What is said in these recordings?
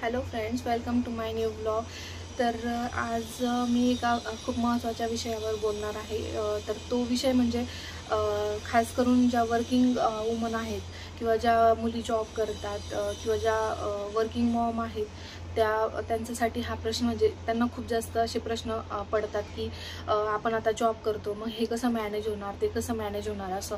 Hello friends, welcome to my new blog. तर आज मी एका खूप महत्त्वाच्या विषयावर बोलणार आहे. तर तो विषय म्हणजे खास करून ज्या वर्किंग वुमन आहेत किंवा ज्या मुली जॉब करतात किंवा ज्या वर्किंग मॉम आहेत त्यांच्यासाठी हा प्रश्न म्हणजे त्यांना खूप जास्त असे प्रश्न पडतात की आपण आता जॉब करतो, मग हे कसं मॅनेज होणार, ते कसं मॅनेज होणार असं.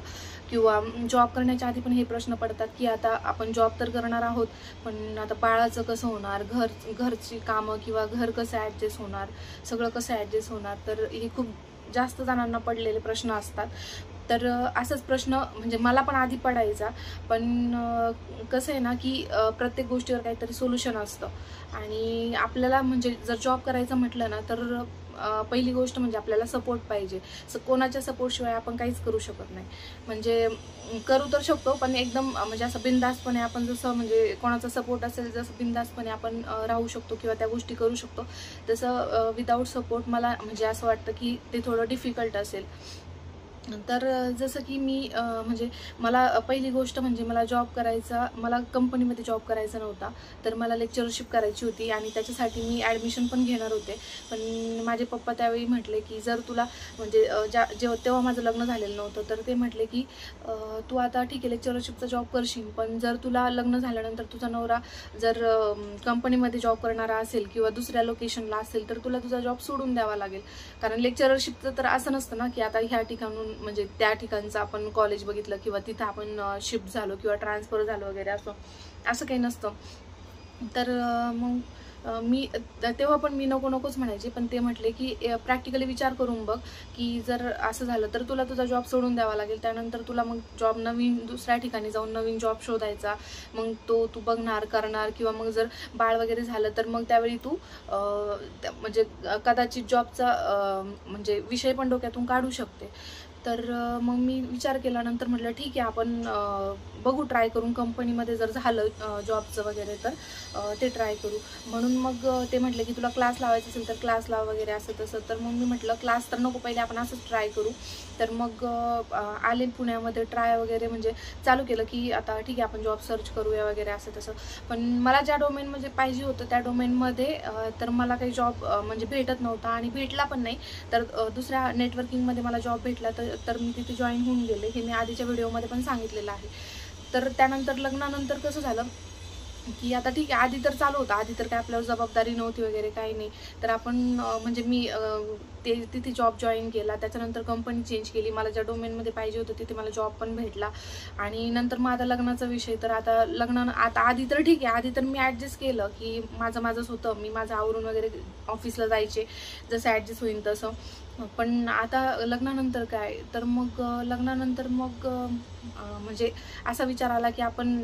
किंवा जॉब करण्याच्या आधी पण हे प्रश्न पडतात की आता आपण जॉब तर करणार आहोत, पण आता बाळाचं कसं होणार, घरची कामं किंवा घर कसं ॲडजस्ट होणार, सगळं कसं ॲडजस्ट होणार. तर हे खूप जास्त जणांना पडलेले प्रश्न असतात. तर असाच प्रश्न म्हणजे मला पण आधी पडायचा, पण कसं आहे ना की प्रत्येक गोष्टीवर काहीतरी सोल्युशन असतं. आणि आपल्याला म्हणजे जर जॉब करायचं म्हटलं ना तर पहिली गोष्ट म्हणजे आपल्याला सपोर्ट पाहिजे. कोणाच्या सपोर्टशिवाय आपण काहीच करू शकत नाही. म्हणजे करू तर शकतो, पण एकदम म्हणजे असं बिनधास्तपणे आपण जसं म्हणजे कोणाचा सपोर्ट असेल जसं बिनधास्तपणे आपण राहू शकतो किंवा त्या गोष्टी करू शकतो, तसं विदाऊट सपोर्ट मला म्हणजे असं वाटतं की ते थोडं डिफिकल्ट असेल. तर जसं की मी म्हणजे मला पहिली गोष्ट म्हणजे मला कंपनीमध्ये जॉब करायचा नव्हता, तर मला लेक्चरशिप करायची होती आणि त्याच्यासाठी मी ॲडमिशन पण घेणार होते. पण माझे पप्पा त्यावेळी म्हटले की जर तुला म्हणजे तेव्हा माझं लग्न झालेलं नव्हतं, तर ते म्हटले की तू आता ठीक आहे लेक्चरशिपचा जॉब करशील, पण जर तुला लग्न झाल्यानंतर तुझा नवरा जर कंपनीमध्ये जॉब करणारा असेल किंवा दुसऱ्या लोकेशनला असेल तर तुला तुझा जॉब सोडून द्यावा लागेल. कारण लेक्चरशिपचं तर असं नसतं ना की आता ह्या ठिकाणून म्हणजे त्या ठिकाणचं आपण कॉलेज बघितलं किंवा तिथं आपण शिफ्ट झालो किंवा ट्रान्सफर झालो वगैरे असं काही नसतं. तर मग मी तेव्हा पण मी नकोच म्हणायचे, पण ते म्हटले की प्रॅक्टिकली विचार करून बघ की जर असं झालं तर तुला तुझा जॉब सोडून द्यावा लागेल. त्यानंतर तुला मग नवीन दुसऱ्या ठिकाणी जाऊन नवीन जॉब शोधायचा, मग तो तू बघणार करणार. किंवा मग जर बाळ वगैरे झालं तर मग त्यावेळी तू म्हणजे कदाचित जॉबचा म्हणजे विषय पण डोक्यातून काढू शकते. तर मग मी विचार केल्यानंतर म्हटलं ठीक आहे, आपण बघू ट्राय करून कंपनीमध्ये जर झालं जॉबचं वगैरे तर ते ट्राय करू. म्हणून मग ते म्हटले की तुला क्लास लावायचा असेल तर क्लास लाव वगैरे असं तसं. तर मग मी म्हटलं क्लास तर नको, पहिले आपण असंच ट्राय करू. तर मग आले पुण्यामध्ये ट्राय वगैरे म्हणजे चालू केलं की आता ठीक आहे आपण जॉब सर्च करूया वगैरे असं तसं. पण मला ज्या डोमेनमध्ये पाहिजे होतं त्या डोमेनमध्ये तर मला काही जॉब म्हणजे भेटत नव्हता आणि भेटला पण नाही. तर दुसऱ्या नेटवर्किंगमध्ये मला जॉब भेटला, तर मी तिथे जॉईन होऊन गेले. हे मी आधीच्या व्हिडिओमध्ये पण सांगितलेलं आहे. तर त्यानंतर लग्नानंतर कसं झालं की आता ठीक आहे, आधी तर चालू होतं, आधी तर काय आपल्यावर जबाबदारी नव्हती वगैरे काही नाही. तर आपण म्हणजे मी तिथे जॉब जॉईन केला. त्याच्यानंतर कंपनी चेंज केली, मला ज्या डोमेनमध्ये पाहिजे होतं तिथे मला जॉब पण भेटला. आणि नंतर मग आता लग्नाचा विषय, तर आता आधी तर ठीक आहे, आधी तर मी ॲडजस्ट केलं की माझंच होतं, मी माझं आवरून वगैरे ऑफिसला जायचे जसं ॲडजस्ट होईल तसं. पण आता लग्नानंतर काय, तर मग लग्नानंतर मग म्हणजे असा विचार आला की आपण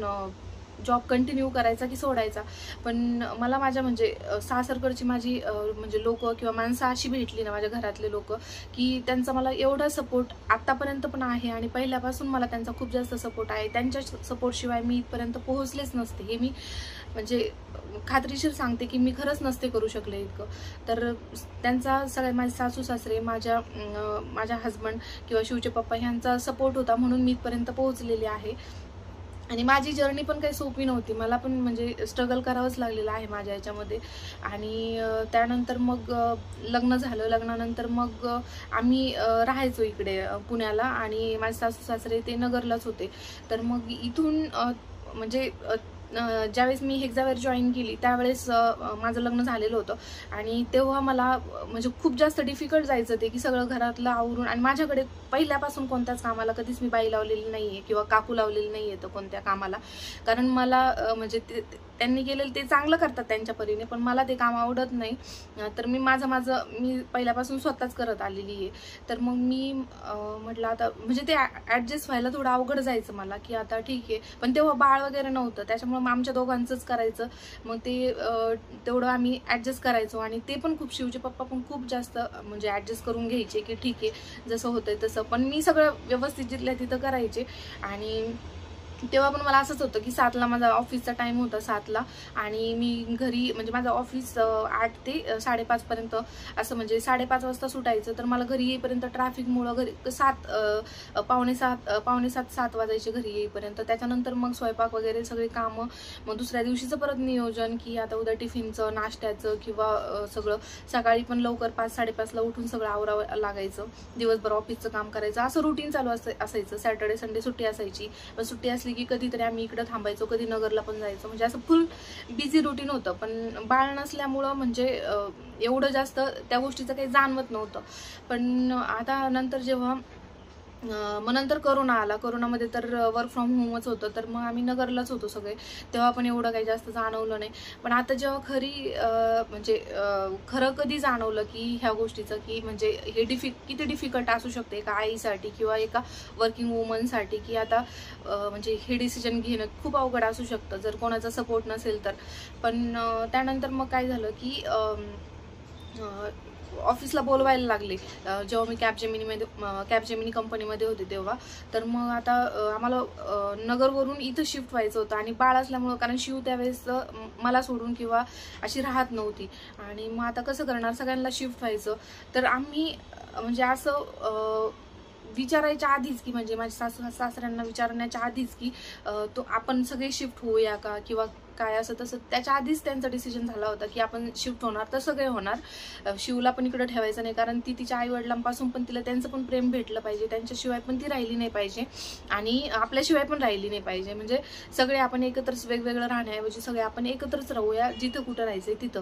जॉब कंटिन्यू करायचा की सोडायचा. पण मला माझ्या म्हणजे सासरकडची माझी म्हणजे लोक किंवा माणसं अशी भेटली ना, माझ्या घरातले लोक, की त्यांचा मला एवढा सपोर्ट आत्तापर्यंत पण आहे आणि पहिल्यापासून मला त्यांचा खूप जास्त सपोर्ट आहे. त्यांच्या सपोर्टशिवाय मी इथपर्यंत पोहोचलेच नसते, हे मी म्हणजे खात्रीशीर सांगते की मी खरंच नसते करू शकले इतकं. तर त्यांचा सगळ्या माझे सासू सासरे, माझ्या हजबंड किंवा शिवचे पप्पा ह्यांचा सपोर्ट होता, म्हणून मी इथपर्यंत पोहोचलेली आहे. आणि माझी जर्नी पण काही सोपी नव्हती, मला पण म्हणजे स्ट्रगल करावंच लागलेलं आहे माझ्या याच्यामध्ये. आणि त्यानंतर मग लग्न झालं. लग्नानंतर मग आम्ही राहायचो इकडे पुण्याला आणि माझे सासू सासरे ते नगरलाच होते. तर मग इथून म्हणजे ज्यावेळेस मी हेक्झावेअर जॉईन केली त्यावेळेस माझं लग्न झालेलं होतं. आणि तेव्हा मला म्हणजे खूप जास्त डिफिकल्ट जायचं ते की सगळं घरातलं आवरून. आणि माझ्याकडे पहिल्यापासून कोणत्याच कामाला कधीच मी बाई लावलेली नाही आहे किंवा काकू लावलेली नाही आहे तर कोणत्या कामाला. कारण मला म्हणजे त्यांनी केलेलं ते चांगलं करतात त्यांच्या परीने, पण मला ते काम आवडत नाही. तर मी पहिल्यापासून स्वतःच करत आलेली आहे. तर मग मी म्हटलं आता म्हणजे ते ॲडजस्ट व्हायला थोडं अवघड जायचं मला की आता ठीक आहे. पण तेव्हा बाळ वगैरे नव्हतं, त्याच्यामुळे मग आमच्या दोघांचंच करायचं. मग ते तेवढं आम्ही ॲडजस्ट करायचो. आणि ते पण खूप, शिवचे पप्पा पण खूप जास्त म्हणजे ॲडजस्ट करून घ्यायचे की ठीक आहे जसं होतंय तसं. पण मी सगळं व्यवस्थित जिथल्या तिथं करायचे. आणि तेव्हा पण मला असंच होतं की 7ला माझा ऑफिसचा टाइम होता, 7ला, आणि मी घरी म्हणजे माझं ऑफिस 8 ते 5:30 पर्यंत असं, म्हणजे 5:30 वाजता सुटायचं. तर मला घरी येईपर्यंत ट्रॅफिकमुळं घरी 7 वाजायचे घरी येईपर्यंत. त्याच्यानंतर मग स्वयंपाक वगैरे सगळे कामं, मग दुसऱ्या दिवशीचं परत नियोजन की आता उद्या टिफिनचं, नाश्त्याचं किंवा सगळं. सकाळी पण लवकर 5-5:30ला उठून सगळं आवरावं लागायचं, दिवसभर ऑफिसचं काम करायचं, असं रुटीन चालू असायचं. सॅटर्डे संडे सुट्टी असायची, पण सुट्टी असली की कधीतरी आम्ही इकडे थांबायचो, कधी नगरला पण जायचो. म्हणजे असं फुल बिझी रुटीन होतं. पण बाळ नसल्यामुळं म्हणजे एवढं जास्त त्या गोष्टीचं काही जाणवत नव्हतं. पण आता नंतर जेव्हा मग नंतर कोरोना आला, कोरोनामध्ये तर वर्क फ्रॉम होमच होतं, तर मग आम्ही नगरलाच होतो सगळे. तेव्हा पण एवढं काही जास्त जाणवलं नाही. पण आता जेव्हा म्हणजे खरं कधी जाणवलं की ह्या गोष्टीचं, की म्हणजे हे किती डिफिकल्ट असू शकते एका आईसाठी किंवा एका वर्किंग वुमनसाठी, की आता म्हणजे हे डिसिजन घेणं खूप अवघड असू शकतं जर कोणाचा सपोर्ट नसेल तर. पण त्यानंतर मग काय झालं की ऑफिसला बोलवायला लागले जेव्हा मी कॅपजेमिनी कंपनीमध्ये होते तेव्हा. तर मग आता आम्हाला नगरवरून इथं शिफ्ट व्हायचं होतं, आणि बाळ असल्यामुळं, कारण शिव त्यावेळेस मला सोडून किंवा अशी राहत नव्हती, आणि मग आता कसं करणार, सगळ्यांना शिफ्ट व्हायचं. तर आम्ही म्हणजे असं विचारायच्या आधीच, की म्हणजे माझ्या सासऱ्यांना विचारण्याच्या आधीच की तो आपण सगळे शिफ्ट होऊया का किंवा काय, असं तसं त्याच्या आधीच त्यांचा डिसिजन झाला होता की आपण शिफ्ट होणार तर सगळे होणार. शिवला पण इकडे ठेवायचं नाही, कारण ती तिच्या आई वडिलांपासून पण तिला त्यांचं पण प्रेम भेटलं पाहिजे, त्यांच्याशिवाय पण ती राहिली नाही पाहिजे आणि आपल्याशिवाय पण राहिली नाही पाहिजे. म्हणजे सगळे आपण एकत्रच, वेगवेगळं राहण्याऐवजी सगळे आपण एकत्रच राहूया, जिथं कुठं राहायचंय तिथं.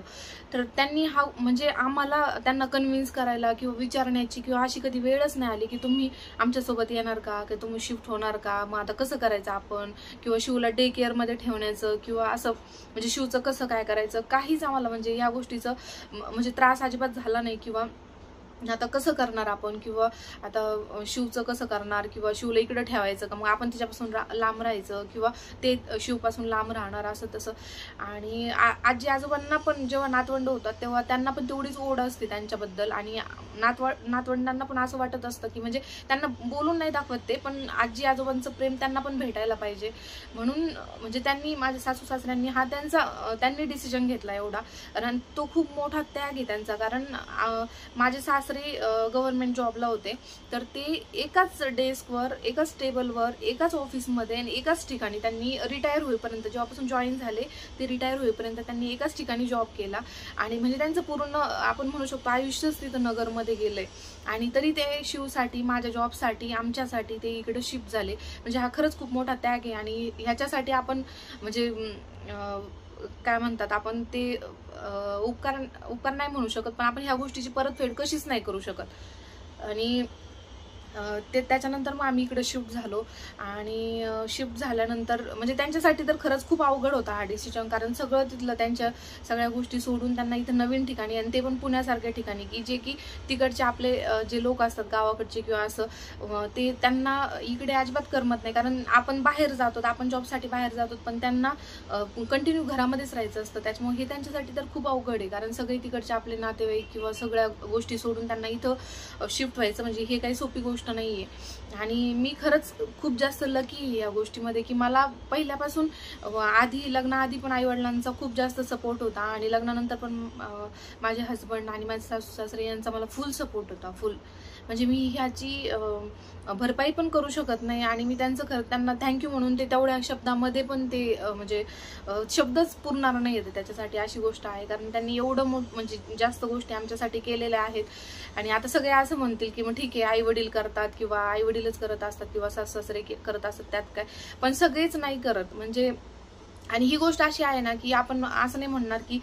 तर त्यांनी म्हणजे आम्हाला त्यांना कन्व्हिन्स करायला किंवा विचारण्याची किंवा अशी कधी वेळच नाही आली की तुम्ही आमच्यासोबत येणार का, की तुम्ही शिफ्ट होणार का, मग आता कसं करायचं आपण, किंवा शिवला डे केअरमध्ये ठेवण्याचं किंवा असं म्हणजे शिवचं कसं काय करायचं, काहीच आम्हाला म्हणजे या गोष्टीचं म्हणजे त्रास अजिबात झाला नाही. किंवा आता कसं करणार आपण, किंवा आता शिवचं कसं करणार, किंवा शिवला इकडे ठेवायचं का, मग आपण तिच्यापासून लांब राहायचं किंवा ते शिवपासून लांब राहणार, असं तसं. आणि आजी आजोबांना पण जेव्हा नातवंड होतात तेव्हा त्यांना पण तेवढीच ओढ असते त्यांच्याबद्दल, आणि नातवंडांना पण असं वाटत असतं की म्हणजे त्यांना बोलून नाही दाखवत ते, पण आजी आजोबांचं प्रेम त्यांना पण भेटायला पाहिजे. म्हणून म्हणजे त्यांनी, माझ्या सासू सासऱ्यांनी त्यांनी डिसिजन घेतला एवढा, कारण तो खूप मोठा त्याग आहे त्यांचा. कारण माझे सासरे गव्हर्नमेंट जॉबला होते, तर ते एकाच डेस्कवर, एकाच टेबलवर, एकाच ऑफिसमध्ये आणि एकाच ठिकाणी त्यांनी रिटायर होईपर्यंत, जेव्हापासून जॉईन झाले ते रिटायर होईपर्यंत त्यांनी एकाच ठिकाणी जॉब केला. आणि म्हणजे त्यांचं पूर्ण आपण म्हणू शकतो आयुष्यच तिथं नगरमध्ये गेलंय. आणि तरी ते शिवसाठी, माझ्या जॉबसाठी, आमच्यासाठी ते इकडे शिफ्ट झाले. म्हणजे हा खरंच खूप मोठा त्याग आहे, आणि ह्याच्यासाठी आपण म्हणजे काय म्हणतात, आपण ते उपकार नाही म्हणू शकत, पण आपण ह्या गोष्टीची परतफेड कशीच नाही करू शकत. आणि त्याच्यानंतर मग आम्ही इकडे शिफ्ट झालो. आणि शिफ्ट झाल्यानंतर म्हणजे त्यांच्यासाठी तर खरंच खूप अवघड होता हा डिसिजन, कारण सगळं तिथलं, त्यांच्या सगळ्या गोष्टी सोडून त्यांना इथं नवीन ठिकाणी, आणि ते पण पुण्यासारख्या ठिकाणी, की जे की तिकडचे आपले जे लोक असतात गावाकडचे किंवा असं, ते त्यांना इकडे अजिबात करमत नाही. कारण आपण बाहेर जातो, आपण जॉबसाठी बाहेर जातो, पण त्यांना कंटिन्यू घरामध्येच राहायचं असतं. त्याच्यामुळे हे त्यांच्यासाठी तर खूप अवघड आहे, कारण सगळे तिकडचे आपले नातेवाईक किंवा सगळ्या गोष्टी सोडून त्यांना इथं शिफ्ट व्हायचं म्हणजे हे काही सोपी गोष्ट नाहीये. आणि मी खरंच खूप जास्त लकी आहे या गोष्टीमध्ये, की मला पहिल्यापासून लग्नाआधी पण आईवडिलांचा खूप जास्त सपोर्ट होता, आणि लग्नानंतर पण माझे हस्बंड आणि माझे सासू सासरे यांचा मला फुल सपोर्ट होता, फुल. म्हणजे मी ह्याची भरपाई पण करू शकत नाही, आणि मी त्यांना थँक्यू म्हणून ते तेवढ्या शब्दामध्ये पण ते म्हणजे शब्दच पुरणार नाही येते त्याच्यासाठी, अशी गोष्ट आहे. कारण त्यांनी एवढं म्हणजे जास्त गोष्टी आमच्यासाठी केलेल्या आहेत. आणि आता सगळे असं म्हणतील की मग ठीक आहे, आई वडील करतात किंवा आई वडीलच करत असतात किंवा सासू सासरे करत असतात, त्यात काय, पण सगळेच नाही करत म्हणजे. आणि ही गोष्ट अशी आहे ना, की आपण असं नाही म्हणणार की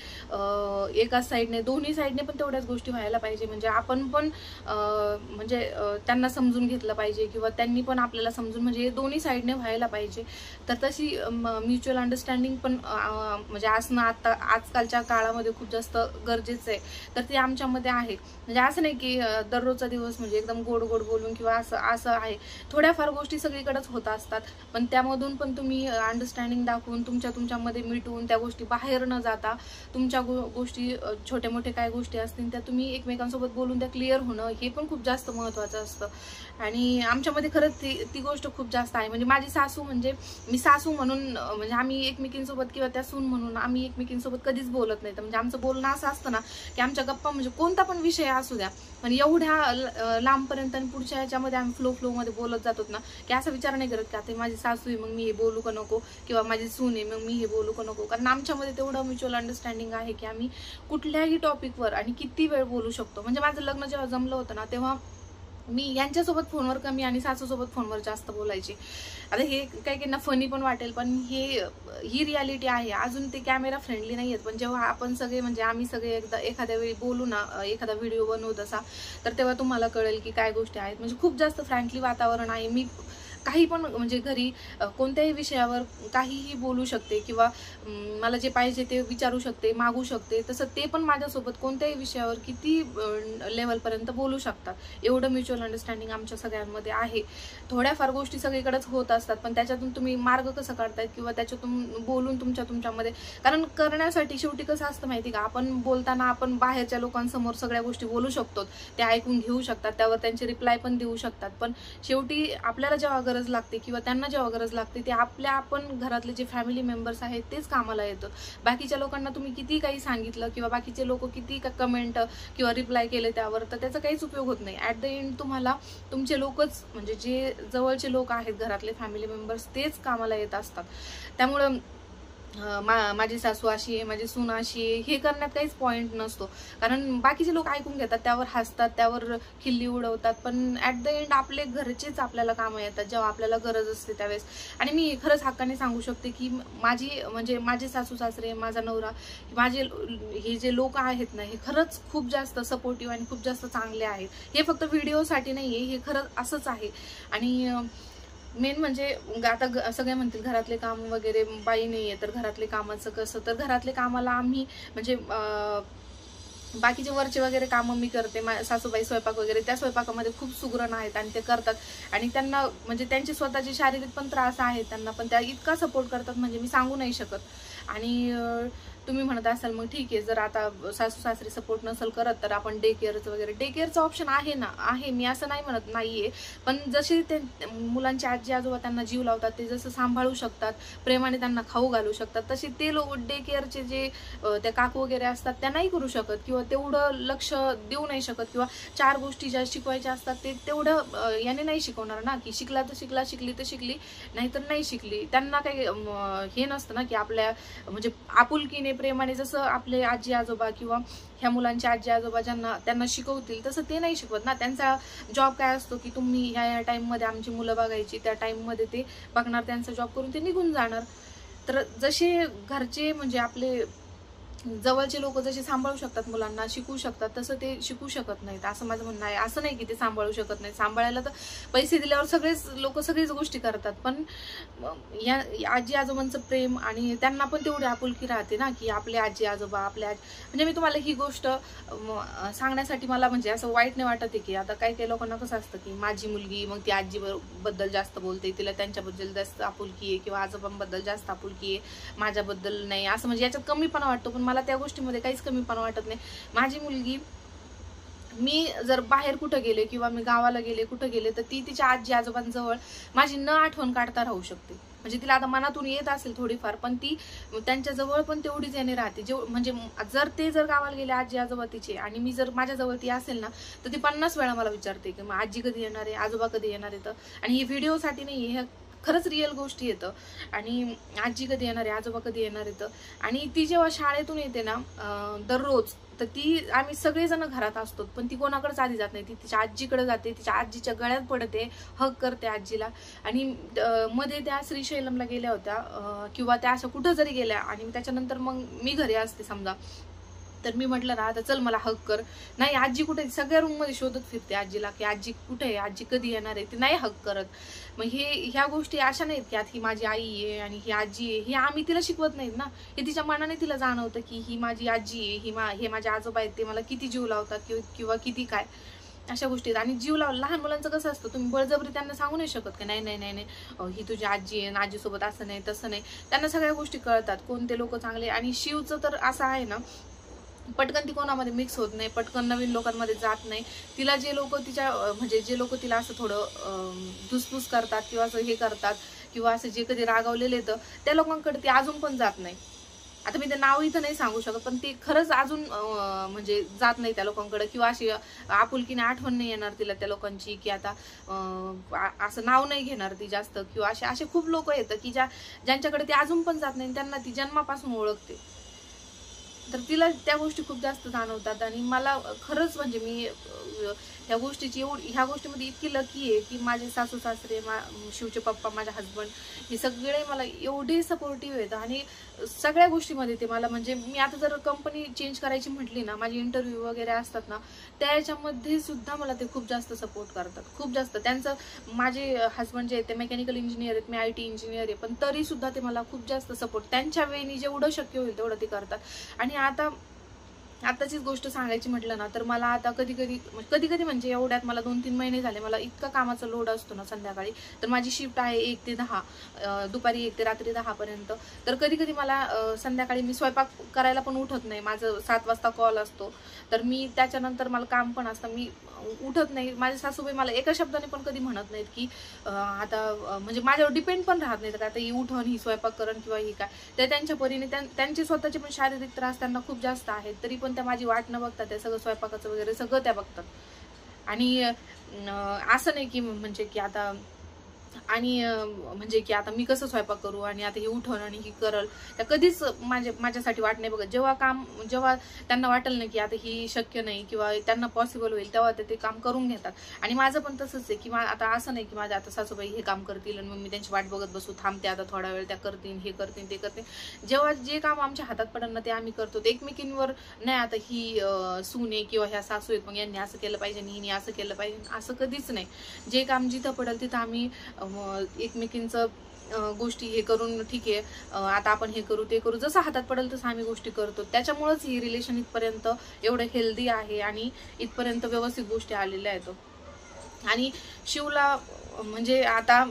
एकाच साईडने, दोन्ही साईडने पण तेवढ्याच गोष्टी व्हायला पाहिजे. म्हणजे आपण पण म्हणजे त्यांना समजून घेतलं पाहिजे किंवा त्यांनी पण आपल्याला समजून, म्हणजे दोन्ही साईडने व्हायला पाहिजे. तर तशी म्युच्युअल अंडरस्टँडिंग पण म्हणजे असणं आता आजकालच्या काळामध्ये खूप जास्त गरजेचं आहे. तर ते आमच्यामध्ये आहे. म्हणजे असं नाही की दररोजचा दिवस म्हणजे एकदम गोड गोड बोलून किंवा असं आहे. थोड्याफार गोष्टी सगळीकडेच होत असतात, पण त्यामधून पण तुम्ही अंडरस्टँडिंग दाखवून तुमच्या तुमच्यामध्ये मिटवून त्या गोष्टी बाहेर न जाता तुमच्या गोष्टी छोटे मोठे काय गोष्टी असतील त्या तुम्ही एकमेकांसोबत बोलून त्या क्लिअर होणं हे पण खूप जास्त महत्त्वाचं असतं. आणि आमच्यामध्ये खरंच ती गोष्ट खूप जास्त आहे. म्हणजे माझी सासू म्हणजे मी सासू म्हणून म्हणजे आम्ही एकमेकींसोबत किंवा त्या सून म्हणून आम्ही एकमेकींसोबत कधीच बोलत नाही. तर म्हणजे आमचं बोलणं असं असतं ना की आमच्या गप्पा म्हणजे कोणता पण विषय असू द्या पण एवढ्या लांबपर्यंत आणि पुढच्या ह्याच्यामध्ये आम्ही फ्लोमध्ये बोलत जातो ना की असा विचार नाही करत की आता माझी सासू आहे मग मी हे बोलू का नको किंवा माझी सून आहे मग मी हे बोलू का नको. कारण आमच्यामध्ये तेवढं म्युच्युअल अंडरस्टँडिंग आहे की आम्ही कुठल्याही टॉपिकवर आणि किती वेळ बोलू शकतो. म्हणजे माझं लग्न जेव्हा जमलं होतं ना तेव्हा मी यांच्यासोबत फोनवर कमी आणि सासूसोबत फोनवर जास्त बोलायची. आता हे काही फनी पण वाटेल पण ही रियालिटी आहे. अजून ते कॅमेरा फ्रेंडली नाही आहेत पण जेव्हा आपण सगळे म्हणजे आम्ही सगळे एखाद्या वेळी बोलू ना एखादा व्हिडिओ बनवत असा तर तेव्हा तुम्हाला कळेल की काय गोष्टी आहेत. म्हणजे खूप जास्त फ्रँकली वातावरण आहे. मी काही पण म्हणजे घरी कोणत्याही विषयावर काहीही बोलू शकते किंवा मला जे पाहिजे ते विचारू शकते मागू शकते. तसं ते पण माझ्यासोबत कोणत्याही विषयावर किती लेवलपर्यंत बोलू शकतात. एवढं म्युच्युअल अंडरस्टँडिंग आमच्या सगळ्यांमध्ये आहे. थोड्याफार गोष्टी सगळीकडेच होत असतात पण त्याच्यातून तुम्ही मार्ग कसं काढतायत किंवा त्याच्यातून बोलून तुमच्यामध्ये कारण करण्यासाठी शेवटी कसं असतं माहिती का आपण बोलताना आपण बाहेरच्या लोकांसमोर सगळ्या गोष्टी बोलू शकतो ते ऐकून घेऊ शकतात त्यावर त्यांचे रिप्लाय पण देऊ शकतात. पण शेवटी आपल्याला जेव्हा गरज लागते किंवा त्यांना जेव्हा गरज लागते ते आपण घरातले जे फॅमिली मेंबर्स आहेत तेच कामाला येतं. बाकीच्या लोकांना तुम्ही किती काही सांगितलं किंवा बाकीचे लोक किती कमेंट किंवा रिप्लाय केले त्यावर तर त्याचा काहीच उपयोग होत नाही. ऍट द एंड तुम्हाला तुमचे लोकच म्हणजे जे जवळचे लोक आहेत घरातले फॅमिली मेंबर्स तेच कामाला येत असतात. त्यामुळं माझी सासू अशी आहे माझी सून अशी आहे हे करण्यात काहीच पॉईंट नसतो. कारण बाकीचे लोक ऐकून घेतात त्यावर हसतात त्यावर खिल्ली उडवतात पण ऍट द एंड आपले घरचेच आपल्याला कामं येतात जेव्हा आपल्याला गरज असते त्यावेळेस. आणि मी खरंच हक्काने सांगू शकते की माझे सासू सासरे माझा नवरा माझे हे जे लोक आहेत ना हे खरंच खूप जास्त सपोर्टिव्ह आणि खूप जास्त चांगले आहेत. हे फक्त व्हिडिओसाठी नाहीये हे खरंच असंच आहे. आणि मेन म्हणजे आता सगळे म्हणतील घरातले काम वगैरे बाई नाहीये तर घरातले कामाचं कसं तर घरातले कामाला आम्ही म्हणजे बाकीचे वरचे वगैरे कामं मी करते. सासूबाई स्वयंपाक वगैरे त्या स्वयंपाकामध्ये खूप सुगरण आहेत आणि ते करतात आणि त्यांना म्हणजे त्यांचे स्वतःचे शारीरिक पण त्रास आहेत त्यांना पण त्या इतका सपोर्ट करतात म्हणजे मी सांगू नाही शकत. आणि तुम्ही म्हणत असाल मग ठीक आहे जर आता सासू सासरे सपोर्ट नसेल करत तर आपण डे केअरचं ऑप्शन आहे ना आहे मी असं नाही म्हणत नाहीये पण जसे ते मुलांचे आजी आजोबा त्यांना जीव लावतात ते जसं सांभाळू शकतात प्रेमाने त्यांना खाऊ घालू शकतात तसे ते लोक डे केअरचे जे त्या काकू वगैरे असतात त्या नाही करू शकत किंवा तेवढं लक्ष देऊ नाही शकत किंवा 4 गोष्टी ज्या शिकवायच्या असतात ते तेवढं याने नाही शिकवणार ना की शिकला तर शिकला शिकली तर शिकली नाहीतर नाही शिकली. त्यांना काही हे नसतं ना की आपल्या म्हणजे आपुलकीने प्रेमाने जसं आपले आजी आजोबा किंवा ह्या मुलांचे आजी आजोबा त्यांना शिकवतील तसं ते नाही शिकवत ना. त्यांचा जॉब काय असतो की तुम्ही ह्या टाइममध्ये आमची मुलं बघायची त्या टाइममध्ये ते बघणार त्यांचा जॉब करून ते निघून जाणार. तर जसे घरचे म्हणजे आपले जवळचे लोक जसे सांभाळू शकतात मुलांना शिकवू शकतात तसं ते शिकू शकत नाहीत असं माझं म्हणणं आहे. असं नाही की ते सांभाळू शकत नाही सांभाळायला तर पैसे दिल्यावर सगळीच गोष्टी करतात पण या आजी आजोबांचं प्रेम आणि त्यांना पण तेवढी आपुलकी राहते ना की आपले आजी आजोबा म्हणजे मी तुम्हाला ही गोष्ट सांगण्यासाठी मला म्हणजे असं वाईट नाही वाटत आहे की आता काही लोकांना कसं असतं की माझी मुलगी मग ती आजी बद्दल जास्त बोलते तिला त्यांच्याबद्दल जास्त आपुलकी आहे किंवा आजोबांबद्दल जास्त आपुलकी आहे माझ्याबद्दल नाही असं म्हणजे याच्यात कमीपणा वाटतो. पण मला त्या गोष्टीमध्ये काहीच कमीपणा वाटत नाही. माझी मुलगी मी जर बाहेर कुठं गेले किंवा मी गावाला गेले कुठं गेले तर ती तिच्या आजी आजोबांजवळ माझी न आठवण काढता राहू शकते. म्हणजे तिला आता मनातून येत असेल थोडीफार पण ती त्यांच्या जवळ पण तेवढीच येणे राहते. म्हणजे जर गावाला गेले आजी आजोबा तिचे आणि मी जर माझ्याजवळ ती असेल ना तर ती 50 वेळा मला विचारते की मग आजी कधी येणार आहे आजोबा कधी येणार आहे. आणि ही व्हिडिओसाठी नाही हे खरंच रिअल गोष्टी येतं. आणि आजी कधी येणार आहे आजोबा कधी येणार येतं. आणि ती जेव्हा शाळेतून येते ना दररोज तर ती आम्ही सगळेजण घरात असतो पण ती कोणाकडेच आधी जात नाही. ती तिच्या आजीकडे जाते तिच्या आजीच्या गळ्यात पडते हग करते आजीला. आणि मध्ये त्या श्रीशैलमला गेल्या होत्या किंवा त्या असं कुठं जरी गेल्या आणि त्याच्यानंतर मग मी घरी असते समजा तर मी म्हटलं ना आता चल मला हक कर नाही आजी कुठे सगळ्या रूम मध्ये शोधत फिरते आजीला की आजी कुठे आहे आजी कधी येणार आहे ती नाही हक करत. मग ह्या गोष्टी अशा नाहीत की आता ही माझी आई आहे आणि ही आजी आहे हे आम्ही तिला शिकवत नाहीत ना. हे तिच्या मनाने तिला जाणवतं की ही माझी आजी आहे हे माझे आजोबा आहेत ते मला किती जीव लावतात किंवा किती काय. अशा गोष्टी. आणि जीव लाव, लहान मुलांचं कसं असतं, तुम्ही बळजबरी त्यांना सांगू नाही शकत की नाही नाही नाही नाही ही तुझी आजी आहे, आजीसोबत असं नाही तसं नाही. त्यांना सगळ्या गोष्टी कळतात, कोणते लोक चांगले. आणि शिवचं तर असं आहे ना, पटकन ती कोणामध्ये मिक्स होत नाही, पटकन नवीन लोकांमध्ये जात नाही. तिला जे लोक तिच्या म्हणजे जे लोक तिला असं थोडं धुसफूस करतात किंवा असं हे करतात किंवा असं जे कधी रागावलेलं येतं, त्या लोकांकडे ती अजून पण जात नाही. आता मी ते नाव इथं नाही सांगू शकत, पण ती खरंच अजून म्हणजे जात नाही त्या लोकांकडे, किंवा अशी आपुलकीने आठवण नाही येणार तिला त्या लोकांची, की आता असं नाव नाही घेणार ती जास्त. किंवा असे खूप लोक येतं की ज्यांच्याकडे ती अजून पण जात नाही, त्यांना ती जन्मापासून ओळखते. तर तिला त्या गोष्टी खूप जास्त जाणवतात. आणि मला खरंच म्हणजे मी ह्या गोष्टीमध्ये इतकी लकी आहे की माझे सासू सासरे, शिवचे पप्पा, माझे हस्बंड, हे सगळे मला एवढे सपोर्टिव्ह आहेत. आणि सगळ्या गोष्टीमध्ये ते मला, म्हणजे मी आता जर कंपनी चेंज करायची म्हटली ना, माझी इंटरव्ह्यू वगैरे असतात ना, त्याच्यामध्ये सुद्धा मला ते खूप जास्त सपोर्ट करतात, खूप जास्त. त्यांचं, माझे हस्बंड जे आहेत ते मेकॅनिकल इंजिनियर आहेत, मी IT इंजिनियर आहे, पण तरी सुद्धा ते मला खूप जास्त सपोर्ट, त्यांच्या वेळी जेवढं शक्य होईल तेवढं ते करतात. आणि आताचीच गोष्ट सांगायची म्हटलं ना, तर मला आता कधी कधी म्हणजे एवढ्यात मला 2-3 महिने झाले, मला इतका कामाचा लोड असतो ना संध्याकाळी. तर माझी शिफ्ट आहे 1 ते 10, दुपारी 1 ते रात्री 10 पर्यंत. तर कधी मला संध्याकाळी मी स्वयंपाक करायला पण उठत नाही. माझं 7 वाजता कॉल असतो, तर मी त्याच्यानंतर मला काम पण असतं, मी उठत नाही. माझे सासूबाई मला एका शब्दाने पण कधी म्हणत नाहीत की आता म्हणजे माझ्यावर डिपेंड पण राहत नाहीत का आता ही उठण, ही स्वयंपाक करण किंवा ही काय. ते त्यांच्या परीने त्यांचे स्वतःचे पण शारीरिक त्रास त्यांना खूप जास्त आहेत, तरी पण त्या माझी वाट न बघतात, त्या सगळं स्वयंपाकाचं वगैरे सगळं त्या बघतात. आणि असं नाही की म्हणजे की आता म्हणजे की आता मी कसं स्वयंपाक करू आणि आता हे उठण आणि ही करल, त्या कधीच माझ्यासाठी वाट नाही बघत. जेव्हा त्यांना वाटेल ना की आता ही शक्य नाही किंवा त्यांना पॉसिबल होईल, तेव्हा ते काम करून घेतात. आणि माझं पण तसंच आहे की आता असं नाही की माझ्या आता सासूबाई हे काम करतील आणि मग मी त्यांची वाट बघत बसू, थांबते आता थोडा वेळ, त्या करतील, हे करतील, ते करतील. जेव्हा जे काम आमच्या हातात पडेल ना ते आम्ही करतो. एकमेकींवर नाही आता ही सून आहे किंवा ह्या सासू आहेत, मग यांनी असं केलं पाहिजे, हिने असं केलं पाहिजे, असं कधीच नाही. जे काम जिथं पडेल तिथं आम्ही एकमेकींचं गोष्टी हे करून, ठीक आहे आता आपण हे करू ते करू, जसं हातात पडेल तसं आम्ही गोष्टी करतो. त्याच्यामुळेच ही रिलेशन इथपर्यंत एवढं हेल्दी आहे आणि इथपर्यंत व्यवस्थित गोष्टी आलेल्या आहेत. आणि शिवला म्हणजे आता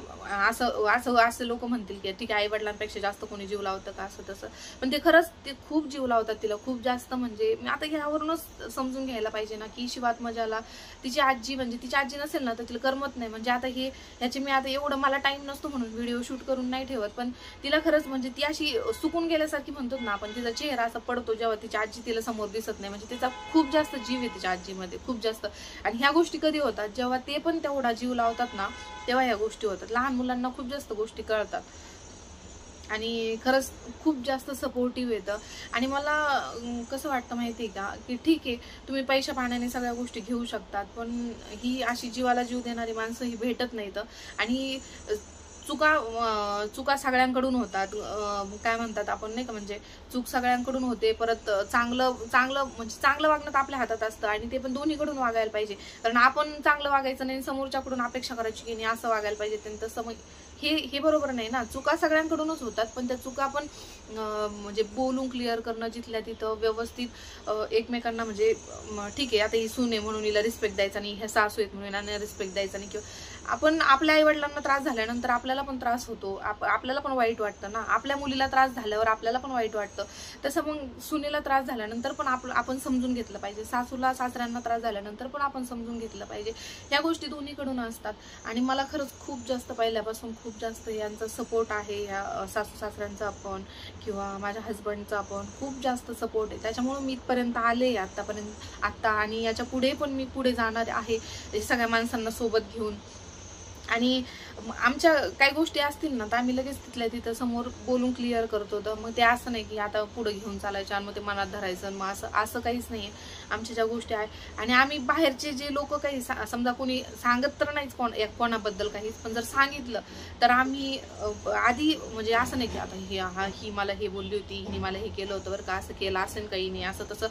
असं लोक म्हणतील की ठीक आहे, आई वडिलांपेक्षा जास्त कोणी जीव लावतं का, असं तसं, पण ते खरंच ते खूप जीव लावतात तिला, खूप जास्त. म्हणजे आता ह्यावरूनच समजून घ्यायला पाहिजे ना की शिवात्मजाला तिची आजी, म्हणजे तिची आजी नसेल ना तर तिला करमत नाही. म्हणजे आता ह्याचे मी आता एवढं मला टाइम नसतो म्हणून व्हिडिओ शूट करून नाही ठेवत, पण तिला खरंच म्हणजे ती अशी सुकून गेल्यासारखी म्हणतो ना आपण, तिचा चेहरा असा पडतो जेव्हा तिची आजी तिला समोर दिसत नाही. म्हणजे तिचा खूप जास्त जीव आहे तिच्या आजीमध्ये, खूप जास्त. आणि ह्या गोष्टी कधी होतात, जेव्हा ते पण तेवढा जीव लावतात ना, तेव्हा ह्या गोष्टी होतात. लहान मुलांना खूप जास्त गोष्टी कळतात आणि खरंच खूप जास्त सपोर्टिव्ह येतं. आणि मला कसं वाटतं माहिती आहे का, की ठीक आहे तुम्ही पैशा पाण्याने सगळ्या गोष्टी घेऊ शकतात, पण ही अशी जीवाला जीव देणारी माणसं ही भेटत नाहीत. आणि चुका सगळ्यांकडून होतात, काय म्हणतात आपण नाही का, म्हणजे चूक सगळ्यांकडून होते. परत चांगलं म्हणजे चांगलं वागणं आपल्या हातात असतं आणि ते पण दोन्हीकडून वागायला पाहिजे. कारण आपण चांगलं वागायचं नाही, समोरच्याकडून अपेक्षा करायची की नाही असं वागायला पाहिजे तसं, मग हे बरोबर नाही ना. चुका सगळ्यांकडूनच होतात, पण त्या चुका आपण म्हणजे बोलून क्लिअर करणं, जिथल्या तिथं व्यवस्थित एकमेकांना, म्हणजे ठीक आहे आता ही सून आहे म्हणून हिला रिस्पेक्ट द्यायचा नाही, ह्या सासू आहेत म्हणून हिला रिस्पेक्ट द्यायचा नाही. किंवा आपण आपल्या आई वडिलांना त्रास झाल्यानंतर आपल्याला पण त्रास होतो, आपल्याला पण वाईट वाटतं ना. आपल्या मुलीला त्रास झाल्यावर आपल्याला पण वाईट वाटतं, तसं मग सुनेला त्रास झाल्यानंतर पण आपण समजून घेतलं पाहिजे, सासूला सासऱ्यांना त्रास झाल्यानंतर पण आपण समजून घेतलं पाहिजे. ह्या गोष्टी दोन्हीकडून असतात. आणि मला खरंच खूप जास्त पहिल्यापासून खूप जास्त यांचा सपोर्ट आहे, ह्या सासू सासऱ्यांचा पण किंवा माझ्या हस्बंडचा पण खूप जास्त सपोर्ट आहे. त्याच्यामुळे मी इथपर्यंत आले आत्ता आणि याच्या पुढे पण मी पुढे जाणार आहे सगळ्या माणसांना सोबत घेऊन. आणि आमच्या काही गोष्टी असतील ना तर आम्ही लगेच तिथल्या तिथं समोर बोलून क्लिअर करतो. तर मग ते असं नाही की आता पुढे घेऊन चालायचं आणि मग ते मनात धरायचं, मग असं काहीच नाही आहे. आमच्या ज्या गोष्टी आहे, आणि आम्ही बाहेरचे जे लोक काही समजा कोणी सांगत तर नाहीच कोणाबद्दल काहीच, पण जर सांगितलं तर आम्ही आधी म्हणजे असं नाही की आता ही मला हे बोलली होती, हिने मला हे केलं होतं बरं का, असं केलं असेल काही नाही, असं तसं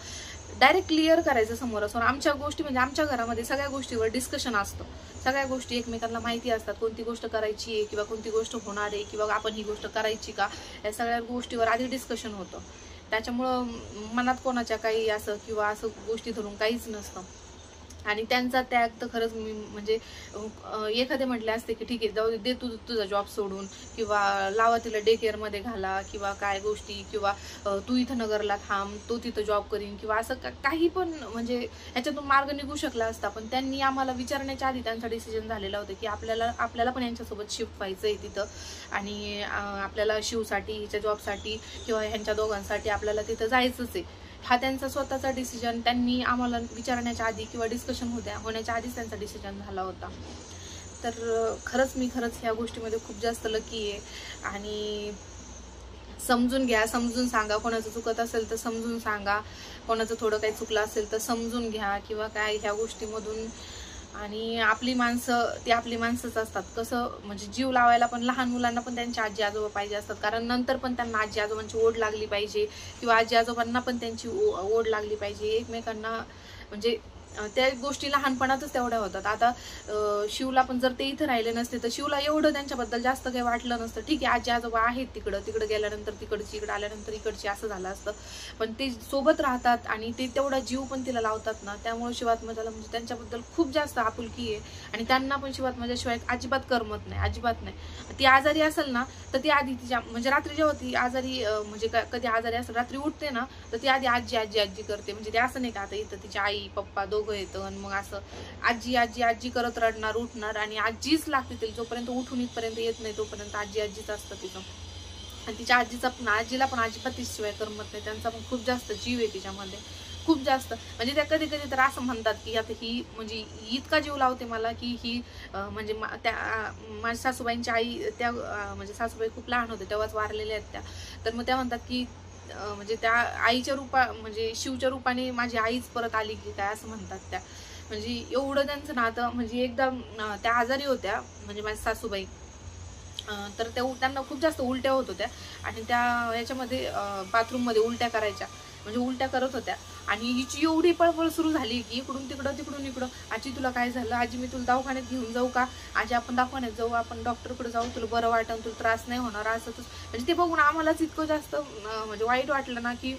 डायरेक्ट क्लिअर करायचं समोरासमोर. आमच्या गोष्टी म्हणजे आमच्या घरामध्ये सगळ्या गोष्टीवर डिस्कशन असतं, सगळ्या गोष्टी एकमेकांना माहिती असतात, कोणती गोष्ट करायची आहे किंवा कोणती गोष्ट होणार आहे किंवा आपण ही गोष्ट करायची का, या सगळ्या गोष्टीवर आधी डिस्कशन होतं. त्याच्यामुळं मनात कोणाच्या काही असं किंवा असं गोष्टी धरून काहीच नसतं. आणि त्यांचा त्याग तर खरंच मी म्हणजे एखादे म्हटले असते की ठीक आहे जाऊ दे तू तुझा जॉब सोडून, किंवा लावा तिला डे केअरमध्ये घाला, किंवा काय गोष्टी, किंवा तू इथं नगरला थांब, तो तिथं जॉब करीन, किंवा असं काही पण म्हणजे ह्याच्यातून मार्ग निघू शकला असता. पण त्यांनी आम्हाला विचारण्याच्या आधी त्यांचा डिसिजन झालेला होता की आपल्याला पण यांच्यासोबत शिफ्ट व्हायचं आहे तिथं, आणि आपल्याला शिवसाठी, हिच्या जॉबसाठी किंवा ह्यांच्या दोघांसाठी आपल्याला तिथं जायचंच आहे. हा त्यांचा स्वतःचा डिसिजन त्यांनी आम्हाला विचारण्याच्या आधी किंवा डिस्कशन होण्याच्या आधीच त्यांचा डिसिजन झाला होता. तर खरंच ह्या गोष्टीमध्ये खूप जास्त लकी आहे. आणि समजून घ्या, समजून सांगा, कोणाचं चुकत असेल तर समजून सांगा, कोणाचं थोडं काही चुकलं असेल तर समजून घ्या किंवा काय ह्या गोष्टीमधून. आणि आपली माणसं ती आपली माणसंच असतात. कसं म्हणजे जीव लावायला पण लहान मुलांना पण त्यांचे आजी आजोबा पाहिजे असतात, कारण नंतर पण त्यांना आजी आजोबांची ओढ लागली पाहिजे, किंवा आजी आजोबांना पण त्यांची ओढ लागली पाहिजे एकमेकांना. म्हणजे त्या गोष्टी लहानपणातच तेवढ्या होतात. आता शिवला पण जर ते इथं राहिले नसते तर शिवला एवढं त्यांच्याबद्दल जास्त काही वाटलं नसतं. ठीक आहे आजी आजोबा आहेत तिकडं गेल्यानंतर तिकडची, इकडं आल्यानंतर इकडची, असं झालं असतं. पण ते सोबत राहतात आणि ते तेवढा जीव पण तिला लावतात ना, त्यामुळे शिवात्मजाला म्हणजे त्यांच्याबद्दल खूप जास्त आपुलकी आहे. आणि त्यांना पण शिवात्मजाशिवाय अजिबात करमत नाही, अजिबात नाही. ती आजारी असेल ना तर ती आधी तिच्या म्हणजे रात्री जेव्हा ती आजारी म्हणजे कधी आजारी असेल रात्री उठते ना तर ती आधी आजी आजी आजी करते. म्हणजे ते असं नाही का आता इथं तिची आई पप्पा दोघं येतं आणि मग असं आजी आजी आजी करत रडणार, उठणार, आणि आजीच लागते तिला. जोपर्यंत उठून इथपर्यंत येत नाही तोपर्यंत आजी आजीच असतं तिचं. आणि तिच्या आजीला पण अजिबात तिच्याशिवाय करमत नाही. त्यांचा पण खूप जास्त जीव आहे तिच्यामध्ये, खूप जास्त. म्हणजे त्या कधी कधी तर असं म्हणतात की आता ही म्हणजे इतका जीव लावते मला की ही म्हणजे त्या माझ्या सासूबाईंची आई त्या म्हणजे सासूबाई खूप लहान होते तेव्हाच वारलेल्या आहेत त्या. तर मग त्या म्हणतात की म्हणजे त्या आईच्या म्हणजे शिवच्या रूपाने माझी आईच परत आली की काय, असं म्हणतात त्या. म्हणजे एवढं त्यांचं नातं. म्हणजे एकदा त्या आजारी होत्या म्हणजे माझ्या सासूबाई, तर त्यांना खूप जास्त उलट्या होत होत्या, आणि त्या याच्यामध्ये बाथरूममध्ये उलट्या करायच्या, म्हणजे उलट्या करत होत्या. आणि हिची एवढी पळपळ सुरू झाली की इकडून तिकडं तिकडून इकडं, आजी तुला काय झालं, आजी मी तुला दवाखान्यात घेऊन जाऊ का, आजी आपण दवाखान्यात जाऊ, आपण डॉक्टरकडे जाऊ, तुला बरं वाटेल, तुला त्रास नाही होणार, असं तसं. म्हणजे ते बघून आम्हालाच इतकं जास्त म्हणजे वाईट वाटलं ना की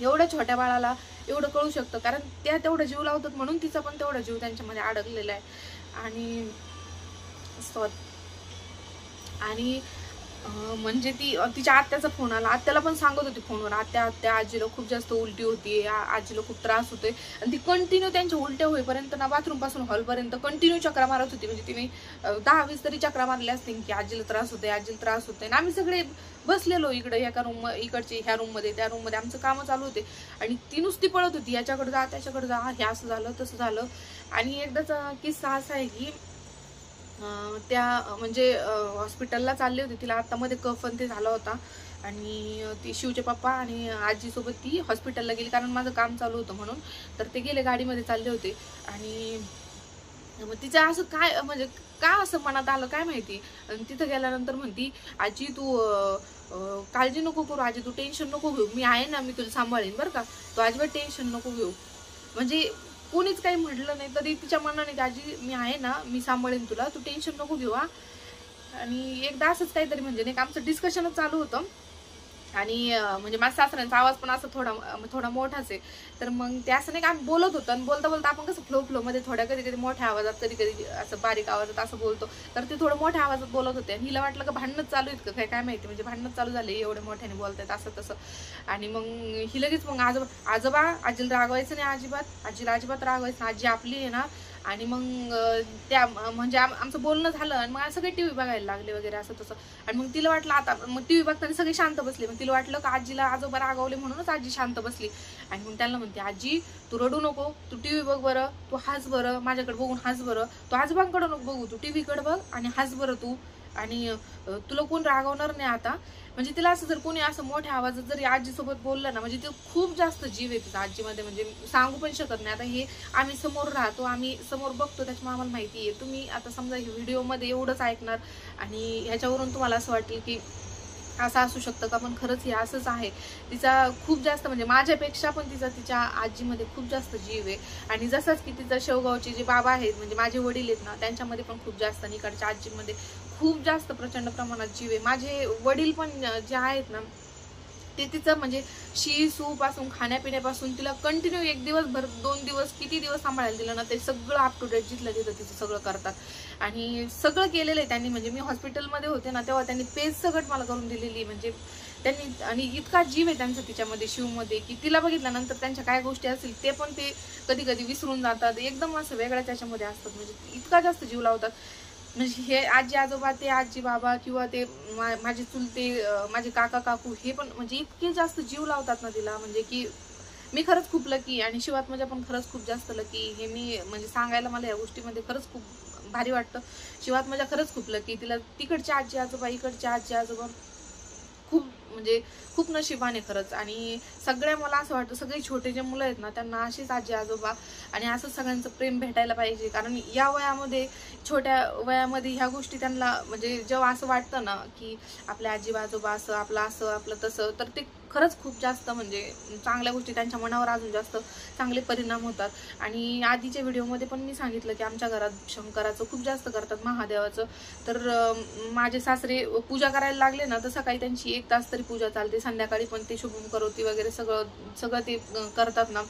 एवढ्या छोट्या बाळाला एवढं कळू शकतं, कारण त्या तेवढा जीव लावतात म्हणून तिचा पण तेवढा जीव त्यांच्यामध्ये अडकलेला आहे. आणि म्हणजे तिच्या आत्याचा फोन आला, आत्याला पण सांगत होती फोनवर, आत्या आजीला खूप जास्त उलटी होती, आजीला खूप त्रास होतोय. आणि ती कंटिन्यू त्यांच्या उलट्या होईपर्यंत ना बाथरूम पासून हॉलपर्यंत कंटिन्यू चक्रा मारत होती. म्हणजे तिने 10-20 तरी चक्रा मारल्या असतील की आजीला त्रास होते, आजीला त्रास होते. आणि आम्ही सगळे बसलेलो इकडे एका रूम, इकडचे ह्या रूम मध्ये त्या रूम मध्ये आमचं कामं चालू होते, आणि ती नुसती पळत होती, याच्याकडे जा त्याच्याकडे जा, हे असं झालं तसं झालं. आणि एकदाचा किस्सा असा आहे की त्या म्हणजे हॉस्पिटलला चालले होते, तिला आत्तामध्ये कफ ते झाला होता, आणि ती शिवचे पप्पा आणि आजीसोबत ती हॉस्पिटलला गेली, कारण माझं काम चालू होतं म्हणून. तर ते गेले, गाडीमध्ये चालले होते. आणि मग तिचं असं काय म्हणजे का असं मनात आलं काय माहिती. आणि तिथं गेल्यानंतर म्हणती आजी तू काळजी नको करू, आजी तू टेन्शन नको घेऊ, मी आहे ना, मी तुला सांभाळेन बरं का, तू अजिबात टेन्शन नको घेऊ. म्हणजे कोणीच काही म्हटलं नाही तरी तिच्या मनाने आजी मी आहे ना, मी सांभाळेन तुला, तू टेन्शन नको घेऊ. आणि एकदा असंच काहीतरी म्हणजे नाही का आमचं डिस्कशनच चालू होतं, आणि म्हणजे माझ्या सासऱ्यांचा आवाज पण असं थोडा मोठाच आहे. तर मग ते असं नाही का आम्ही बोलत होतो, आणि बोलता बोलता आपण कसं फ्लो मध्ये थोड्या कधी कधी मोठ्या आवाजात, कधी कधी असं बारीक आवाजात असं बोलतो. तर ते थोडं मोठ्या आवाजात बोलत होते, आणि हिला वाटलं का भांडणच चालू आहेत का काय माहिती, म्हणजे भांडणच चालू झाले एवढे मोठ्याने बोलतायत असं तसं. आणि मग ही लगेच मग आजोबा आजीला रागवायचं नाही, आजीला अजिबात रागवायचं नाही, आजी आपली आहे ना. आणि मग त्या म्हणजे आमचं बोलणं झालं, आणि मग सगळे टीव्ही बघायला लागले वगैरे असं तसं. आणि मग तिला वाटलं आता मग टीव्ही बघताना सगळे शांत बसले, मग तिला वाटलं का आजीला आजोबा रागवले म्हणूनच आजी शांत बसली. आणि मग त्यांना म्हणते आजी तू रडू नको, तू टीव्ही बघ बरं, तू हस बरं, माझ्याकडे बघून हस बरं, तू आजोबांकडे नको बघू, तू टीव्हीकडे बघ आणि हस बरं तू, आणि तुला कोण रागवणार नाही आता. म्हणजे तिला असं जर कोणी असं मोठ्या आवाजात जरी आजीसोबत बोललं ना, म्हणजे ते खूप जास्त जीव आहे तिचा आजीमध्ये, म्हणजे सांगू पण शकत नाही. आता हे आम्ही समोर राहतो, आम्ही समोर बघतो, त्याच्यामुळे आम्हाला माहिती आहे. तुम्ही आता समजा हे व्हिडिओमध्ये एवढंच ऐकणार आणि ह्याच्यावरून तुम्हाला असं वाटेल की असं असू शकतं का, पण खरंच हे असंच आहे. तिचा खूप जास्त म्हणजे माझ्यापेक्षा पण तिच्या आजीमध्ये खूप जास्त जीव आहे. आणि जसंच की तिचा शेवगावचे जे बाबा आहेत म्हणजे माझे वडील आहेत ना, त्यांच्यामध्ये पण खूप जास्त, आणि इकडच्या आजीमध्ये खूप जास्त प्रचंड प्रमाणात जीव आहे. माझे वडील पण जे आहेत ना ते तिचं म्हणजे शी सू पासून खाण्यापिण्यापासून तिला कंटिन्यू 1 दिवसभर 2 दिवस किती दिवस सांभाळायला दिलं ना, ते सगळं अप टू डेट जिथलं तिथं तिचं सगळं करतात. आणि सगळं केलेलं आहे त्यांनी. म्हणजे मी हॉस्पिटलमध्ये होते ना तेव्हा त्यांनी पेज सगळं मला करून दिलेली. म्हणजे त्यांनी आणि इतका जीव आहे त्यांचा तिच्यामध्ये, शिवमध्ये, की तिला बघितल्यानंतर त्यांच्या काय गोष्टी असतील ते पण ते कधी कधी विसरून जातात. एकदम असं वेगळ्या त्याच्यामध्ये असतात. म्हणजे इतका जास्त जीव लावतात. म्हणजे हे आजी आजोबा, ते आजी बाबा किंवा ते माझे चुलते, माझे काका काकू, हे पण म्हणजे इतके जास्त जीव लावतात ना तिला. म्हणजे की मी खरंच खूप लकी. आणि शिवात्मजा पण खरंच खूप जास्त लकी. हे मी म्हणजे सांगायला मला या गोष्टीमध्ये खरंच खूप भारी वाटतं. शिवात्मजा खरंच खूप लकी. तिला तिकडच्या आजी आजोबा, इकडच्या आजी आजोबा खूप म्हणजे खूप नशिबाने खरंच. आणि सगळ्या मला असं वाटतं सगळे छोटे जे मुलं आहेत ना त्यांना अशीच आजी आजोबा आणि असं सगळ्यांचं प्रेम भेटायला पाहिजे. कारण या वयामध्ये, छोट्या वयामध्ये ह्या गोष्टी त्यांना म्हणजे जेव्हा असं वाटतं ना की आपल्या आजी आजोबा असं आपलं तसं, तर ते खरंच खूप जास्त म्हणजे चांगल्या गोष्टी त्यांच्या मनावर अजून जास्त चांगले परिणाम होतात. आणि आधीच्या व्हिडिओमध्ये पण मी सांगितलं की आमच्या घरात शंकराचं खूप जास्त करतात, महादेवाचं. तर माझे सासरे पूजा करायला लागले ना तर सकाळी त्यांची 1 तास तरी पूजा चालते. संध्याकाळी पण ते शुभम करोती वगैरे सगळं ते करतात ना.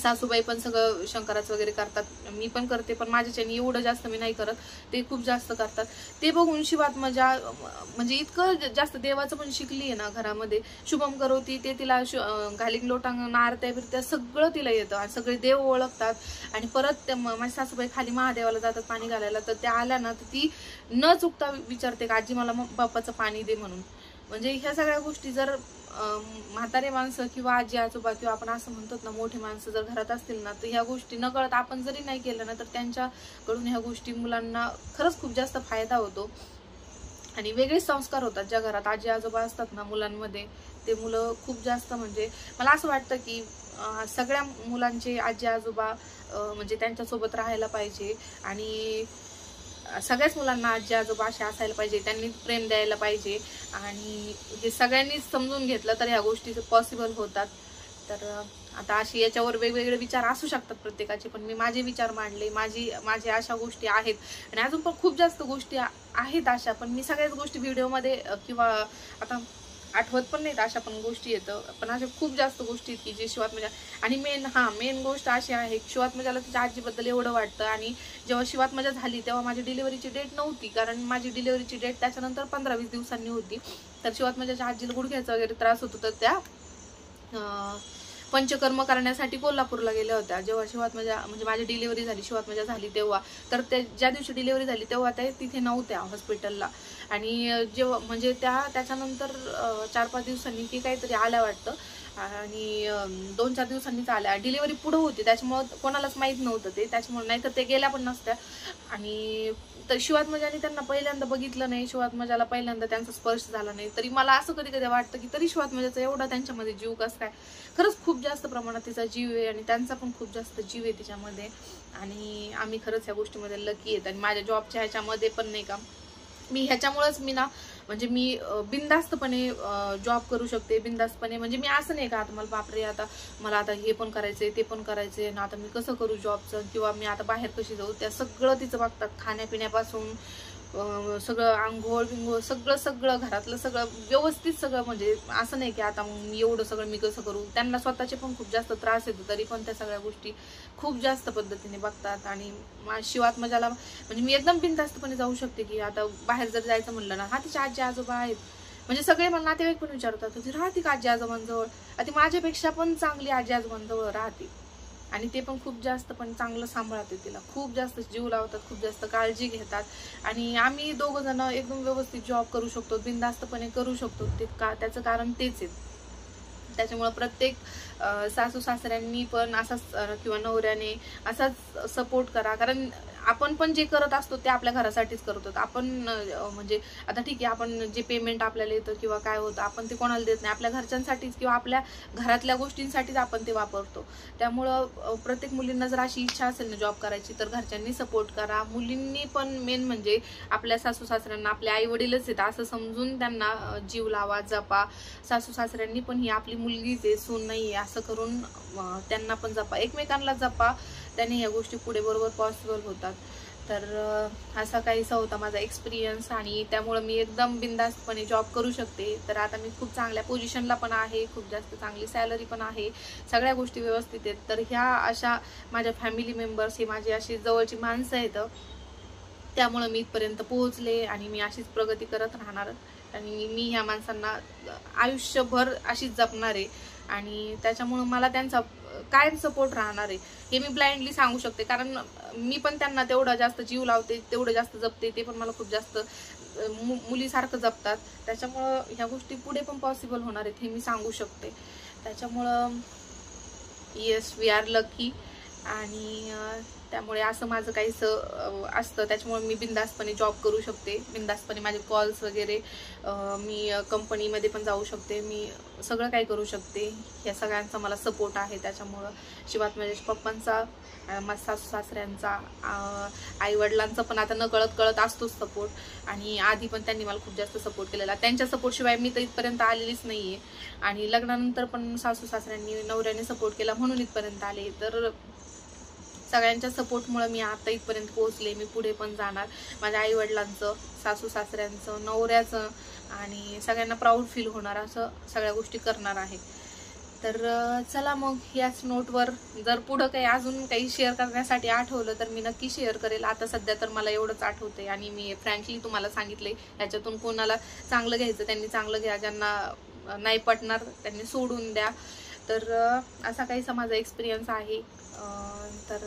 सासूबाई पण सगळं शंकराचं वगैरे करतात. मी पण करते, पण माझ्याच्याने एवढं जास्त मी नाही करत. ते खूप जास्त करतात. ते बघून शिवात्मजा म्हणजे इतकं जास्त देवाचं पण शिकली आहे ना घरामध्ये. शुभम करोती ते तिला घालिंग लोटांगण, आरत्या बिरत्या सगळं तिला येतं. आणि सगळे देव ओळखतात. आणि परत माझी सासूबाई खाली महादेवाला जातात पाणी घालायला. तर त्या आल्या ना तर ती न चुकता विचारते का आजी मला बाप्पाचं पाणी दे म्हणून. म्हणजे ह्या सगळ्या गोष्टी जर म्हातारे माणसं किंवा आजी आजोबा किंवा आपण असं म्हणतो ना मोठे माणसं जर घरात असतील ना तर ह्या गोष्टी नकळत आपण जरी नाही केलं ना तर त्यांच्याकडून ह्या गोष्टी मुलांना खरंच खूप जास्त फायदा होतो. आणि वेगळे संस्कार होतात. ज्या घरात आजी आजोबा असतात ना मुलांमध्ये, ते मुलं खूप जास्त म्हणजे मला असं वाटतं की सगळ्या मुलांचे आजी आजोबा म्हणजे त्यांच्यासोबत राहायला पाहिजे. आणि सगळ्याच मुलांना आजी आजोबा असे असायला पाहिजे, त्यांनी प्रेम द्यायला पाहिजे. आणि हे सगळ्यांनीच समजून घेतलं तर ह्या गोष्टी पॉसिबल होतात. तर आता अशी याच्यावर वेगवेगळे विचार असू शकतात प्रत्येकाचे, पण मी माझे विचार मांडले. माझ्या अशा गोष्टी आहेत. आणि अजून पण खूप जास्त गोष्टी आहेत अशा, पण मी सगळ्याच गोष्टी व्हिडिओमध्ये किंवा आता आठवत पण नाहीत अशा पण गोष्टी येतं. पण अशा खूप जास्त गोष्टी आहेत की जे शिवात्मजा. आणि मेन गोष्ट अशी आहे की शिवात्मजाला तिच्या आजीबद्दल एवढं वाटतं. आणि जेव्हा शिवात्मजा झाली तेव्हा माझी डिलिव्हरीची डेट नव्हती, कारण माझी डिलिव्हरीची डेट त्याच्यानंतर 15-20 दिवसांनी होती. तर शिवात्मजाच्या आजीला गुडघ्याचा वगैरे त्रास होत होता. त्या पंचकर्म करण्यासाठी कोल्हापूरला गेल्या होत्या. जेव्हा शिवात्मजा म्हणजे माझी डिलिव्हरी झाली, शिवात्मजा झाली तेव्हा, तर त्या ज्या दिवशी डिलिव्हरी झाली तेव्हा त्या तिथे नव्हत्या हॉस्पिटलला. आणि जेव्हा म्हणजे त्याच्यानंतर 4-5 दिवसांनी की काहीतरी आल्या वाटतं. आणि 2-4 दिवसांनीच आल्या. डिलिव्हरी पुढं होती त्याच्यामुळं कोणालाच माहीत नव्हतं ते, त्याच्यामुळे नाहीतर ते गेल्या पण नसत्या. आणि तर शिवात्मजाने त्यांना पहिल्यांदा बघितलं नाही, शिवात्मजाला पहिल्यांदा त्यांचा स्पर्श झाला नाही. तरी मला असं कधी कधी वाटतं की तरी शिवात्मजाचा एवढा त्यांच्यामध्ये जीव कसं काय. खरंच खूप जास्त प्रमाणात तिचा जीव आहे आणि त्यांचा पण खूप जास्त जीव आहे तिच्यामध्ये. आणि आम्ही खरंच ह्या गोष्टीमध्ये लकी आहेत. आणि माझ्या जॉबच्या ह्याच्यामध्ये पण नाही का, मी ह्याच्यामुळेच मी ना म्हणजे मी बिनधास्तपणे जॉब करू शकते. बिनधास्तपणे म्हणजे मी असं नाही का आता मला बापरे आता मला आता हे पण करायचंय ते पण करायचंय ना, आता मी कसं करू जॉबचं किंवा मी आता बाहेर कशी जाऊ. त्या सगळं तिचं बघतात. खाण्यापिण्यापासून सगळं आंघोळ बिंघोळ सगळं घरातलं सगळं व्यवस्थित सगळं. म्हणजे असं नाही की आता एवढं सगळं मी कसं करू. त्यांना स्वतःचे पण खूप जास्त त्रास येतो, तरी पण त्या सगळ्या गोष्टी खूप जास्त पद्धतीने बघतात. आणि शिवात्मजाला म्हणजे मी एकदम बिनधास्तपणे जाऊ शकते की आता बाहेर जर जायचं म्हणलं ना, हा तिच्या आजी आजोबा आहेत. म्हणजे सगळे मला नातेवाईक पण विचारतात तुझी राहते का आजी आजोबांजवळ. ती माझ्यापेक्षा पण चांगली आजी आजोबांजवळ राहते. आणि ते पण खूप जास्त पण चांगलं सांभाळते तिला, खूप जास्त जीव लावतात, खूप जास्त काळजी घेतात. आणि आम्ही दोघं जण एकदम व्यवस्थित जॉब करू शकतो, बिनधास्तपणे करू शकतो. त्याचं कारण तेच आहे. त्याच्यामुळे प्रत्येक सासू सासऱ्यांनी पण असाच किंवा नवऱ्याने असाच सपोर्ट करा. कारण आपण पण जे करत असतो ते आपल्या घरासाठीच करतो. आपण म्हणजे आता ठीक आहे आपण जे पेमेंट आपल्याला येतं किंवा काय होतं आपण ते कोणाला देत नाही, आपल्या घरच्यांसाठीच किंवा आपल्या घरातल्या गोष्टींसाठीच आपण ते वापरतो. त्यामुळं प्रत्येक मुलींना जर अशी इच्छा असेल ना जॉब करायची तर घरच्यांनी सपोर्ट करा. मुलींनी पण मेन म्हणजे आपल्या सासू सासऱ्यांना आपले आई वडीलच आहेत असं समजून त्यांना जीव लावा, जपा. सासू सासऱ्यांनी पण ही आपली मुलगीच आहे, सून नाही आहे असं करून त्यांना पण जपा, एकमेकांना जपा. त्याने ह्या गोष्टी पुढे बरोबर पॉसिबल होतात. तर असा काहीसा होता माझा एक्सपिरियन्स आणि त्यामुळे मी एकदम बिनधास्तपणे जॉब करू शकते. तर आता मी खूप चांगल्या पोझिशनला पण आहे, खूप जास्त चांगली सॅलरी पण आहे, सगळ्या गोष्टी व्यवस्थित आहेत. तर ह्या अशा माझ्या फॅमिली मेंबर्स, हे माझी अशी जवळची माणसं आहेत, त्यामुळे मी इथपर्यंत पोहोचले आणि मी अशीच प्रगती करत राहणार आणि मी ह्या माणसांना आयुष्यभर अशीच जपणार आहे आणि त्याच्यामुळे मला त्यांचा कायम सपोर्ट राहणार आहे हे मी ब्लाइंडली सांगू शकते. कारण मी पण त्यांना तेवढं जास्त जीव लावते, तेवढं जास्त जपते, ते पण मला खूप जास्त मुलीसारखं जपतात. त्याच्यामुळं ह्या गोष्टी पुढे पण पॉसिबल होणार आहेत हे मी सांगू शकते. त्याच्यामुळं येस, वी आर लकी. आणि त्यामुळे असं माझं काहीसं असतं. त्याच्यामुळे मी बिनधास्तपणे जॉब करू शकते, बिनधास्तपणे माझे कॉल्स वगैरे, मी कंपनीमध्ये पण जाऊ शकते, मी सगळं काही करू शकते. या सगळ्यांचा मला सपोर्ट आहे. त्याच्यामुळं शिवात माझ्या पप्पांचा, माझ्या सासू सासऱ्यांचा, आईवडिलांचा पण आता न कळत असतोच सपोर्ट आणि आधी पण त्यांनी मला खूप जास्त सपोर्ट केलेला. त्यांच्या सपोर्टशिवाय मी तर इथपर्यंत आलेलीच नाही आहे आणि लग्नानंतर पण सासू सासऱ्यांनी, नवऱ्याने सपोर्ट केला म्हणून इथपर्यंत आले. तर सगळ्यांच्या सपोर्टमुळे मी आता इथपर्यंत पोहोचले. मी पुढे पण जाणार. माझ्या आईवडिलांचं, सासू सासऱ्यांचं, नवऱ्याचं आणि सगळ्यांना प्राऊड फील होणार असं सगळ्या गोष्टी करणार आहे. तर चला मग याच नोटवर जर पुढं काही अजून काही शेअर करण्यासाठी आठवलं तर मी नक्की शेअर करेल. आता सध्या तर मला एवढंच आठवतंय आणि मी फ्रँकली तुम्हाला सांगितले. याच्यातून कोणाला चांगलं घ्यायचं त्यांनी चांगलं घ्या, ज्यांना नाही पटणार त्यांनी सोडून द्या. तर असा काहीसा माझा एक्सपिरियन्स आहे. तर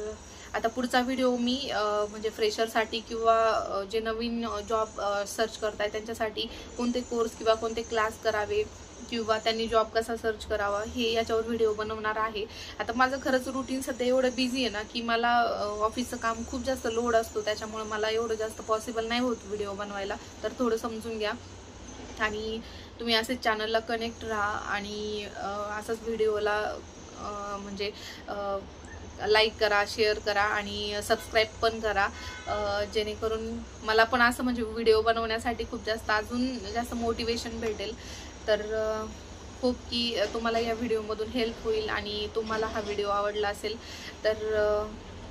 आता पुढचा व्हिडिओ मी म्हणजे फ्रेशरसाठी किंवा जे नवीन जॉब सर्च करताय त्यांच्यासाठी कोणते कोर्स किंवा कोणते क्लास करावे किंवा त्यांनी जॉब कसा सर्च करावा हे याच्यावर व्हिडिओ बनवणार आहे. आता माझं खरंच रुटीन सध्या एवढं बिझी आहे ना की मला ऑफिसचं काम खूप जास्त लोड असतो. त्याच्यामुळे मला एवढं जास्त पॉसिबल नाही होत व्हिडिओ बनवायला. तर थोडं समजून घ्या आणि तुम्ही असेच चॅनलला कनेक्ट राहा आणि असंच व्हिडिओला म्हणजे लाईक करा, शेअर करा आणि सबस्क्राईब पण करा, जेणेकरून मला पण असं म्हणजे व्हिडिओ बनवण्यासाठी खूप जास्त अजून जास्त मोटिवेशन भेटेल. तर होप की तुम्हाला या व्हिडिओमधून हेल्प होईल आणि तुम्हाला हा व्हिडिओ आवडला असेल. तर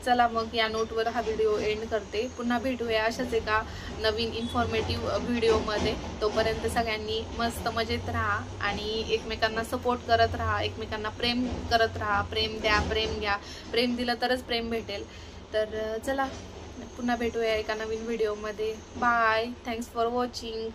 चला मग या नोटवर हा व्हिडिओ एंड करते. पुन्हा भेटूया अशाच एका नवीन इन्फॉर्मेटिव्ह व्हिडिओमध्ये. तोपर्यंत सगळ्यांनी मस्त मजेत राहा आणि एकमेकांना सपोर्ट करत राहा, एकमेकांना प्रेम करत राहा. प्रेम द्या, प्रेम घ्या. प्रेम दिलं तरच प्रेम भेटेल. तर चला पुन्हा भेटूया एका नवीन व्हिडिओमध्ये. बाय. Thanks for watching.